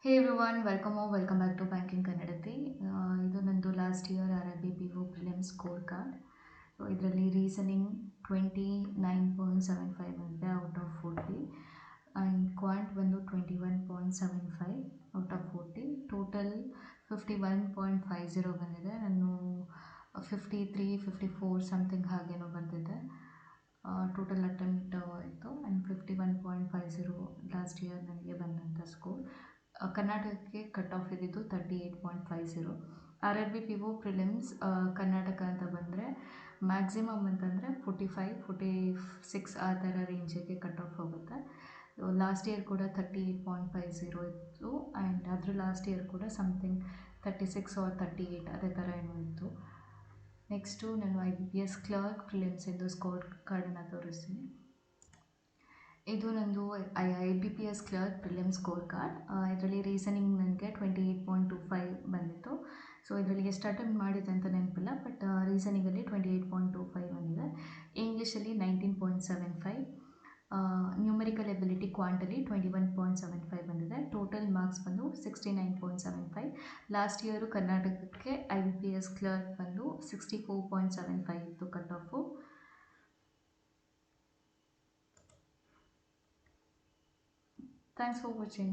Hey everyone, welcome or welcome back to Banking Kannadati. ಇದು ನಂದು last year RRB PO prelims score card. So ಇದರಲ್ಲಿ reasoning 29.75 ಬಂದಿದೆ out of 40 and ಕ್ವಾಂಟ್ ಬಂದು 21.75 out of 40. Total 51.50 ಬಂದಿದೆ. ನಾನು 53-54 something ಹಾಗೇನೋ ಬಂದಿದೆ. Total attempt ಇತ್ತು ಆ್ಯಂಡ್ 51.50 ಲಾಸ್ಟ್ ಇಯರ್ ನನಗೆ ಬಂದಂಥ ಸ್ಕೋರ್. ಕರ್ನಾಟಕಕ್ಕೆ ಕಟ್ ಆಫ್ ಇದ್ದಿದ್ದು 38.50. RRB PO ಪ್ರಿಲಿಮ್ಸ್ ಕರ್ನಾಟಕ ಅಂತ ಬಂದರೆ ಮ್ಯಾಕ್ಸಿಮಮ್ ಅಂತಂದರೆ 45-46 ಆ ಥರ ರೇಂಜಿಗೆ ಕಟ್ ಆಫ್ ಹೋಗುತ್ತೆ. ಲಾಸ್ಟ್ ಇಯರ್ ಕೂಡ 38.50 ಇತ್ತು ಆ್ಯಂಡ್ ಅದ್ರ ಲಾಸ್ಟ್ ಇಯರ್ ಕೂಡ ಸಮಥಿಂಗ್ 36 ಆರ್ 38 ಅದೇ ಥರ ಏನೋ ಇತ್ತು. ನೆಕ್ಸ್ಟು ನಾನು IBPS ಕ್ಲರ್ಕ್ ಪ್ರಿಲಿಮ್ಸ್ ಎಂದು ಸ್ಕೋರ್ ಕಾರ್ಡನ್ನು ತೋರಿಸ್ತೀನಿ. ಇದು ನಂದು IBPS clerk prelims score card. ಇದರಲ್ಲಿ ರೀಸನಿಂಗ್ ನನಗೆ 28.25 ಬಂದಿತ್ತು. ಸೊ ಇದರಲ್ಲಿ ಎಷ್ಟು ಅಟೆಂಪ್ಟ್ ಮಾಡಿದೆ ಅಂತ ನೆನಪಿಲ್ಲ, ಬಟ್ ರೀಸನಿಂಗಲ್ಲಿ 28.25 ಬಂದಿದೆ. ಇಂಗ್ಲೀಷಲ್ಲಿ 19.75, ನ್ಯೂಮರಿಕಲ್ ಎಬಿಲಿಟಿ ಕ್ವಾಂಟಲ್ಲಿ 21.75 ಬಂದಿದೆ. ಟೋಟಲ್ ಮಾರ್ಕ್ಸ್ ಬಂದು 69.75. ಲಾಸ್ಟ್ ಇಯರು ಕರ್ನಾಟಕಕ್ಕೆ IBPS ಕ್ಲರ್ಕ್ ಬಂದು 64.75 ಇತ್ತು cut off. Thanks for watching.